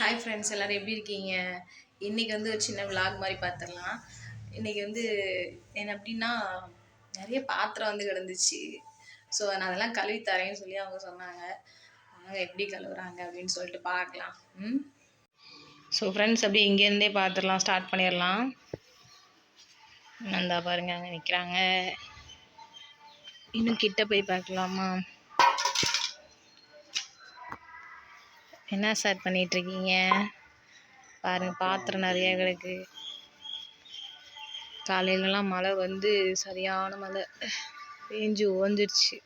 Hi friends, எல்லோரும் எப்படி இருக்கீங்க? இன்றைக்கி வந்து ஒரு சின்ன விலாக் மாதிரி பார்த்துடலாம். இன்றைக்கி வந்து என்ன அப்படின்னா நிறைய பாத்திரம் வந்து கிடந்துச்சு. ஸோ நான் அதெல்லாம் கழுவி தரேன்னு சொல்லி அவங்க சொன்னாங்க. அவங்க எப்படி கழுவுறாங்க அப்படின்னு சொல்லிட்டு பார்க்கலாம். ஸோ ஃப்ரெண்ட்ஸ், அப்படி இங்கேருந்தே பார்த்துடலாம், ஸ்டார்ட் பண்ணிடலாம். நந்தா பாருங்க, அங்கே நிற்கிறாங்க. இன்னும் கிட்ட போய் பார்க்கலாமா? என்ன சார் பண்ணிகிட்ருக்கீங்க? பாருங்கள், பாத்திரம் நிறையா கிடக்கு. காலையிலலாம் மழை வந்து சரியான மழை பேஞ்சு ஓஞ்சிருச்சு.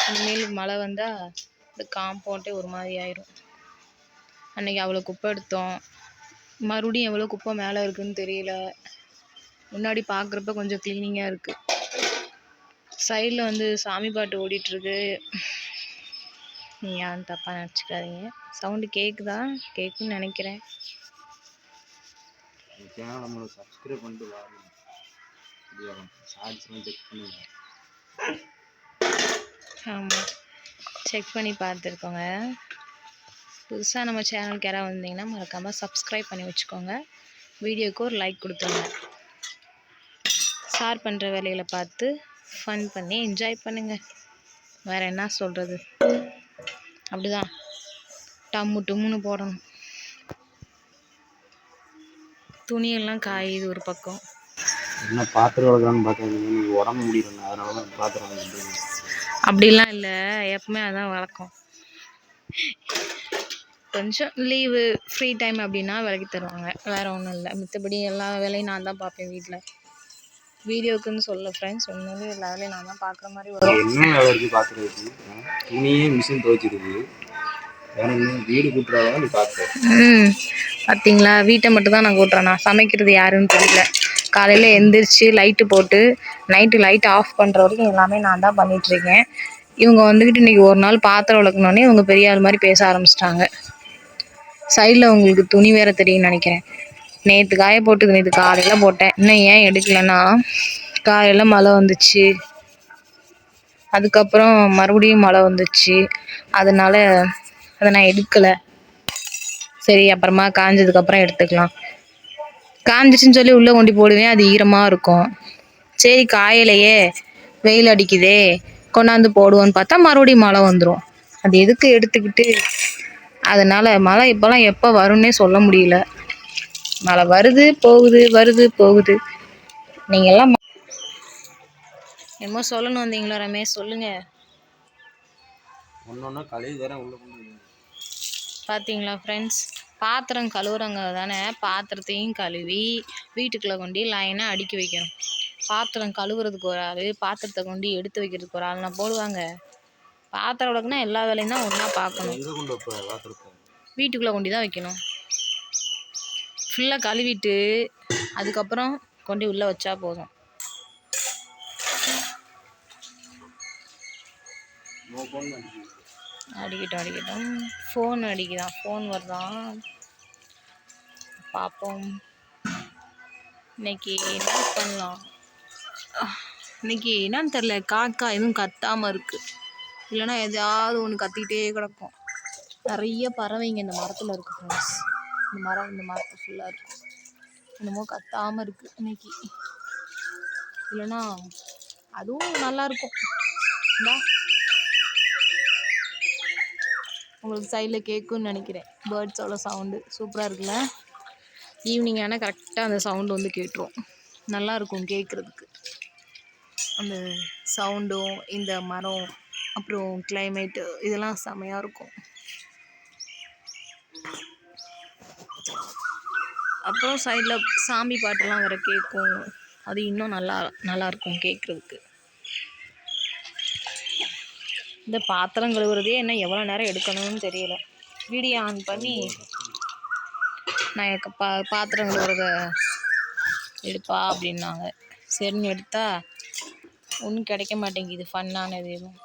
இனிமேல் மழை வந்தால் இந்த காம்பவுண்டே ஒரு மாதிரி ஆயிரும். அன்றைக்கி அவ்வளோ குப்பை எடுத்தோம். மறுபடியும் எவ்வளோ குப்பை மேலே இருக்குதுன்னு தெரியல. முன்னாடி பார்க்குறப்ப கொஞ்சம் க்ளீனிங்காக இருக்குது. சைடில் வந்து சாமி பாட்டு ஓடிட்டுருக்கு. நீங்கள் யாரும் தப்பாக நினச்சிக்காதீங்க. சவுண்டு கேட்குதா? கேட்குன்னு நினைக்கிறேன். நம்மளை சப்ஸ்கிரைப் பண்ணிட்டு வாங்க, செக் பண்ணுங்க. ஆமாம், செக் பண்ணி பார்த்துருக்கோங்க. புதுசாக நம்ம சேனலுக்கு யாராவது வந்தீங்கன்னா மறக்காமல் சப்ஸ்கிரைப் பண்ணி வச்சுக்கோங்க. வீடியோவுக்கு ஒரு லைக் கொடுத்துருங்க. சார் பண்ணுற வேலைகளை பார்த்து ஃபன் பண்ணி என்ஜாய் பண்ணுங்கள். வேறு என்ன சொல்கிறது? அப்படிதான் டம்மு டும்முன்னு போடணும். துணியெல்லாம் காயுது ஒரு பக்கம். என்ன பாத்திரம் வளர்க்கலான்னு பார்க்காதீங்க, உடம்பு முடியல, அதனால தான் பாத்திரம் வளர்க்குறீங்க. அப்படிலாம் இல்லை, எப்பவுமே அதான் வழக்கம். கொஞ்சம் லீவு ஃப்ரீ டைம் அப்படின்னா விலக்கி தருவாங்க, வேறு ஒன்றும் இல்லை. மற்றபடி எல்லா வேலையும் நான் தான் பார்ப்பேன் வீட்டில். வீடியோக்குன்னு சொல்ல ஃப்ரெண்ட்ஸ், உண்மையிலே எல்லா வேலையும் நான் தான் பார்க்குற மாதிரி வரும். என்ன வேலை இருக்குது பார்க்குறதுக்கு? துணியே மிஷின் துவைச்சிருக்கு, வேற என்ன வீடு கூட்டுறாவா நீ பார்க்குறேன். பார்த்தீங்களா, வீட்டை மட்டும் தான் நான் கூட்டுறேன். நான் சமைக்கிறது யாருன்னு தெரியல. காலையில் எந்திரிச்சு லைட்டு போட்டு நைட்டு லைட் ஆஃப் பண்ணுற வரைக்கும் எல்லாமே நான் தான் பண்ணிகிட்ருக்கேன். இவங்க வந்துக்கிட்டு இன்றைக்கி ஒரு நாள் பாத்திரம் விளக்குனோடனே இவங்க பெரிய ஆள் மாதிரி பேச ஆரம்பிச்சிட்டாங்க. சைடில் உங்களுக்கு துணி வேறு தெரியும்னு நினைக்கிறேன். நேற்று காய போட்டுது, நேற்று காலையில் போட்டேன். இன்னும் ஏன் எடுக்கலைன்னா, காலையில் மழை வந்துச்சு, அதுக்கப்புறம் மறுபடியும் மழை வந்துச்சு. அதனால் அதை நான் எடுக்கலை. சரி, அப்புறமா காஞ்சதுக்கப்புறம் எடுத்துக்கலாம். காஞ்சிச்சுன்னு சொல்லி உள்ளே கொண்டு போடுவேன், அது ஈரமாக இருக்கும். சரி, காயலையே, வெயில் அடிக்குதே, கொண்டாந்து போடுவோன்னு பார்த்தா மறுபடியும் மழை வந்துடும். அது எதுக்கு எடுத்துக்கிட்டு? அதனால் மழை இப்போலாம் எப்போ வரும்னே சொல்ல முடியல. மழை வருது போகுது, வருது போகுது. நீங்கள்லாம் என்னமோ சொல்லணும் வந்தீங்களா ரமேஷ்? சொல்லுங்கள். ஒன்றொன்னா கழுவி வேற உள்ள கொண்டு. பார்த்தீங்களா ஃப்ரெண்ட்ஸ், பாத்திரம் கழுவுறவங்க தானே பாத்திரத்தையும் கழுவி வீட்டுக்குள்ளே கொண்டு லைனாக அடுக்கி வைக்கணும். பாத்திரம் கழுவுறதுக்கு ஒரு ஆள், பாத்திரத்தை கொண்டு எடுத்து வைக்கிறதுக்கு ஒரு ஆள்னா போடுவாங்க? பாத்திரம் விளக்குனா எல்லா வேலையும் தான் ஒன்றா பார்க்கணும். வீட்டுக்குள்ளே கொண்டு தான் வைக்கணும். ஃபுல்லாக கழுவிட்டு அதுக்கப்புறம் கொண்டு உள்ளே வச்சா போதும். அடிக்கட்டும். ஃபோன் அடிக்குதான், ஃபோன் வருதான், பார்ப்போம். இன்னைக்கு என்ன பண்ணலாம்? இன்னைக்கு என்னன்னு தெரில, காக்கா எதுவும் கத்தாமல் இருக்குது. இல்லைன்னா எதாவது ஒன்று கத்திக்கிட்டே கிடக்கும். நிறைய பறவைங்க இந்த மரத்தில் இருக்குது ஃப்ரெண்ட்ஸ். இந்த மரத்தை ஃபுல்லாக இருக்குது. என்னமோ கத்தாமல் இருக்குது இன்னைக்கு. இல்லைன்னா அதுவும் நல்லாயிருக்கும். உங்களுக்கு சைடில் கேட்குன்னு நினைக்கிறேன். பேர்ட்ஸோட சவுண்டு சூப்பராக இருக்குல்ல? ஈவினிங் ஆனால் கரெக்டாக அந்த சவுண்டு வந்து கேட்டுரும். நல்லாயிருக்கும் கேட்குறதுக்கு. அந்த சவுண்டும் இந்த மரம் அப்புறம் கிளைமேட்டு இதெல்லாம் செமையாக இருக்கும். அப்புறம் சைடில் சாமி பாட்டெல்லாம் வேறு கேட்கும். அது இன்னும் நல்லாயிருக்கும் கேட்குறதுக்கு. இந்த பாத்திரம் கழுவுறதே என்ன எவ்வளோ நேரம் எடுக்கணும்னு தெரியல. வீடியோ ஆன் பண்ணி நான் பாத்திரம் கழுவுறத எடுப்பா அப்படின்னாங்க. சரின்னு எடுத்தா ஒன்றும் கிடைக்க மாட்டேங்குது ஃபன்னானது எதுவும்.